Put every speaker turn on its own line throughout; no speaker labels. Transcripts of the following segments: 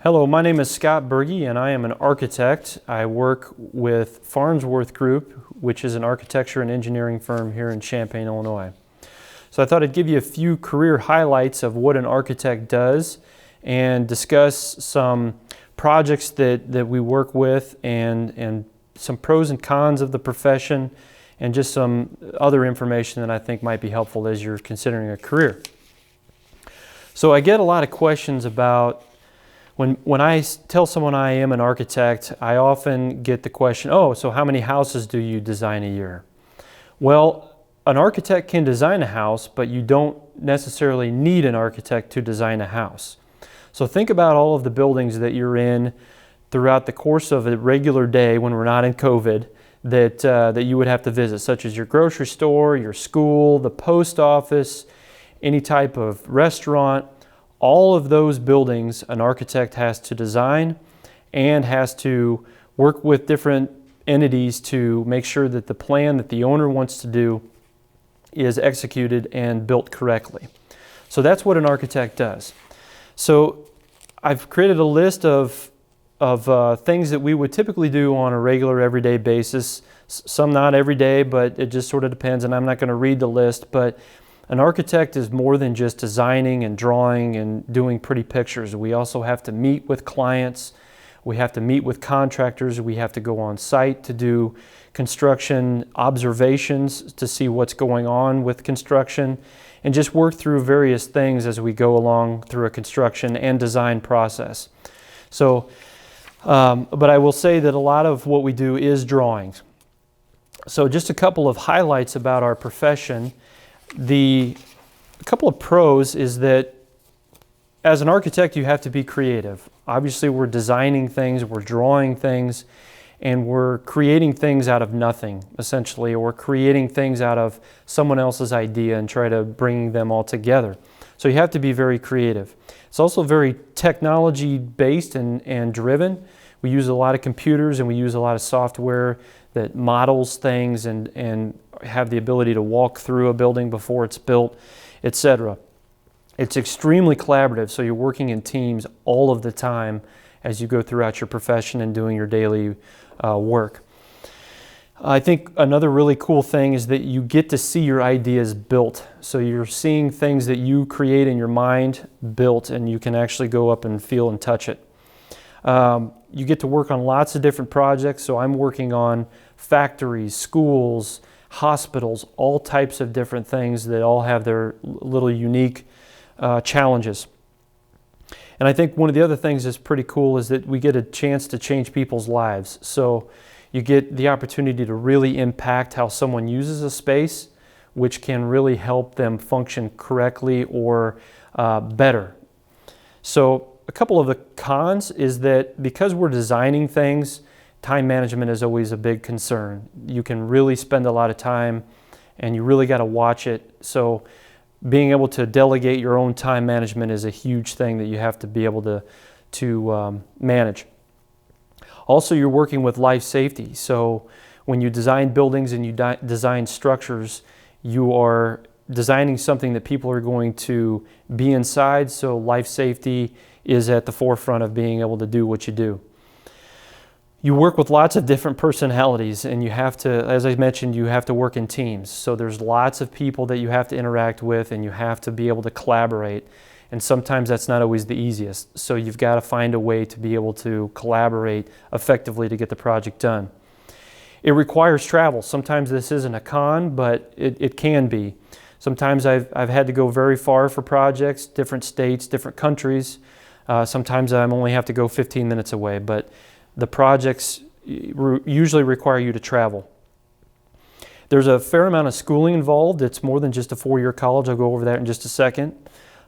Hello, my name is Scott Berge and I am an architect. I work with Farnsworth Group, which is an architecture and engineering firm here in Champaign, Illinois. So I thought I'd give you a few career highlights of what an architect does and discuss some projects that we work with and some pros and cons of the profession and just some other information that I think might be helpful as you're considering a career. So I get a lot of questions about when I tell someone I am an architect, I often get the question, oh, so how many houses do you design a year? Well, an architect can design a house, but you don't necessarily need an architect to design a house. So think about all of the buildings that you're in throughout the course of a regular day when we're not in COVID that you would have to visit, such as your grocery store, your school, the post office, any type of restaurant. All of those buildings an architect has to design and has to work with different entities to make sure that the plan that the owner wants to do is executed and built correctly. So that's what an architect does. So I've created a list of things that we would typically do on a regular everyday basis. Some not every day, but it just sort of depends, and I'm not going to read the list, but an architect is more than just designing and drawing and doing pretty pictures. We also have to meet with clients. We have to meet with contractors. We have to go on site to do construction observations to see what's going on with construction and just work through various things as we go along through a construction and design process. So, but I will say that a lot of what we do is drawings. So just a couple of highlights about our profession. A couple of pros is that as an architect you have to be creative. Obviously we're designing things, we're drawing things, and we're creating things out of nothing essentially, or creating things out of someone else's idea and try to bring them all together. So you have to be very creative. It's also very technology based and driven. We use a lot of computers and we use a lot of software that models things and have the ability to walk through a building before it's built, etc. It's extremely collaborative, so you're working in teams all of the time as you go throughout your profession and doing your daily work. I think another really cool thing is that you get to see your ideas built. So you're seeing things that you create in your mind built, and you can actually go up and feel and touch it. You get to work on lots of different projects, so I'm working on factories, schools, hospitals, all types of different things that all have their little unique challenges. And I think one of the other things that's pretty cool is that we get a chance to change people's lives. So you get the opportunity to really impact how someone uses a space, which can really help them function correctly or better. So a couple of the cons is that because we're designing things, time management is always a big concern. You can really spend a lot of time and you really got to watch it. So being able to delegate your own time management is a huge thing that you have to be able to manage. Also, you're working with life safety. So when you design buildings and you design structures, you are designing something that people are going to be inside. So life safety is at the forefront of being able to do what you do. You work with lots of different personalities, and you have to, as I mentioned, you have to work in teams. So there's lots of people that you have to interact with, and you have to be able to collaborate. And sometimes that's not always the easiest. So you've got to find a way to be able to collaborate effectively to get the project done. It requires travel. Sometimes this isn't a con, but it can be. Sometimes I've had to go very far for projects, different states, different countries. Sometimes I only have to go 15 minutes away, but the projects usually require you to travel. There's a fair amount of schooling involved. It's more than just a 4-year college. I'll go over that in just a second.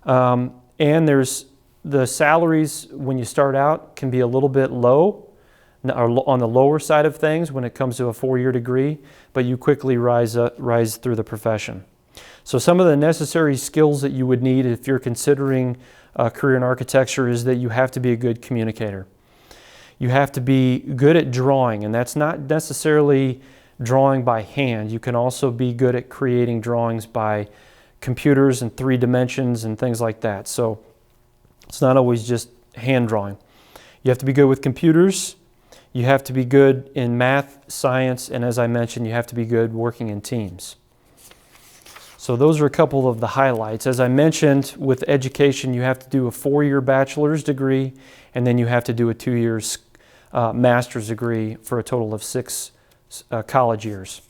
And there's the salaries when you start out can be a little bit low, or on the lower side of things when it comes to a 4-year degree, but you quickly rise through the profession. So some of the necessary skills that you would need if you're considering a career in architecture is that you have to be a good communicator. You have to be good at drawing, and that's not necessarily drawing by hand. You can also be good at creating drawings by computers and 3 dimensions and things like that. So it's not always just hand drawing. You have to be good with computers. You have to be good in math, science, and as I mentioned, you have to be good working in teams. So those are a couple of the highlights. As I mentioned, with education, you have to do a 4-year bachelor's degree, and then you have to do a 2-year master's degree for a total of 6 college years.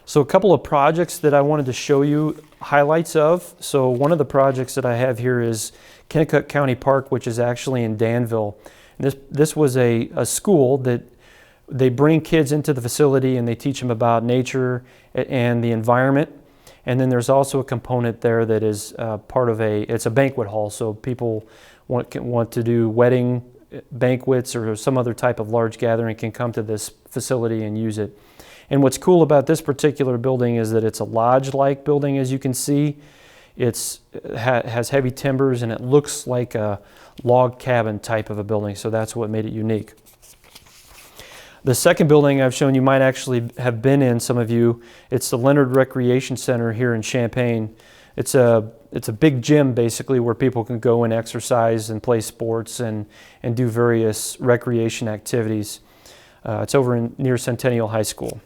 So a couple of projects that I wanted to show you highlights of. So one of the projects that I have here is Kennecott County Park, which is actually in Danville. This was a school that they bring kids into the facility and they teach them about nature and the environment. And then there's also a component there that is part of it's a banquet hall. So people want to do wedding banquets or some other type of large gathering can come to this facility and use it. And what's cool about this particular building is that it's a lodge-like building, as you can see. It has heavy timbers and it looks like a log cabin type of a building, so that's what made it unique. The second building I've shown you might actually have been in, some of you. It's the Leonard Recreation Center here in Champaign. It's a big gym basically where people can go and exercise and play sports and do various recreation activities. It's over near Centennial High School.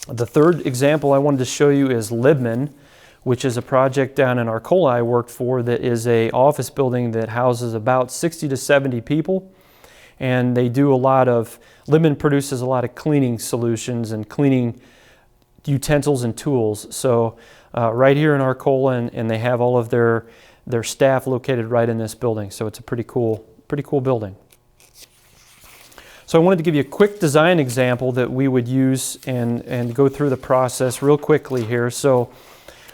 The third example I wanted to show you is Libman, which is a project down in Arcola I worked for that is an office building that houses about 60 to 70 people. And they do Libman produces a lot of cleaning solutions and cleaning utensils and tools. So right here in Arcola, and they have all of their staff located right in this building. So it's a pretty cool building. So I wanted to give you a quick design example that we would use and go through the process real quickly here. So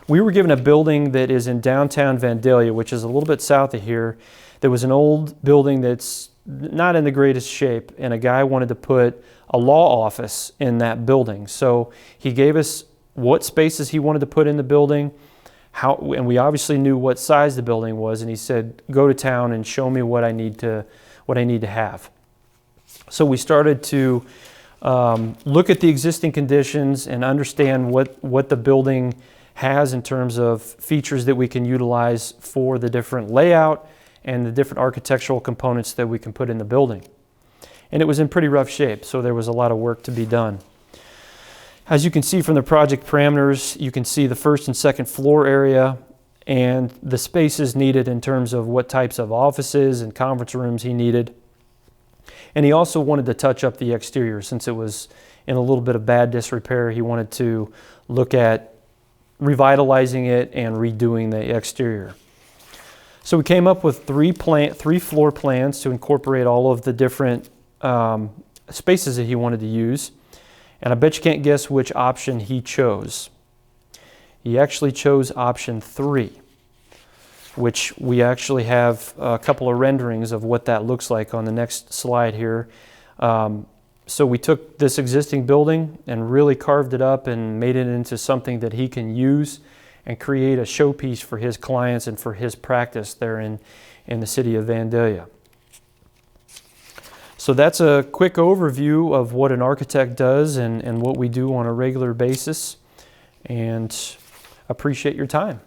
we were given a building that is in downtown Vandalia, which is a little bit south of here. There was an old building that's not in the greatest shape, and a guy wanted to put a law office in that building. So he gave us what spaces he wanted to put in the building, and we obviously knew what size the building was, and he said, go to town and show me what I need to have. So we started to look at the existing conditions and understand what the building has in terms of features that we can utilize for the different layout and the different architectural components that we can put in the building. And it was in pretty rough shape, so there was a lot of work to be done. As you can see from the project parameters, you can see the first and second floor area and the spaces needed in terms of what types of offices and conference rooms he needed. And he also wanted to touch up the exterior since it was in a little bit of bad disrepair. He wanted to look at revitalizing it and redoing the exterior. So we came up with three floor plans to incorporate all of the different spaces that he wanted to use. And I bet you can't guess which option he chose. He actually chose option 3, which we actually have a couple of renderings of what that looks like on the next slide here. So we took this existing building and really carved it up and made it into something that he can use and create a showpiece for his clients and for his practice there in the city of Vandalia. So that's a quick overview of what an architect does and what we do on a regular basis. And appreciate your time.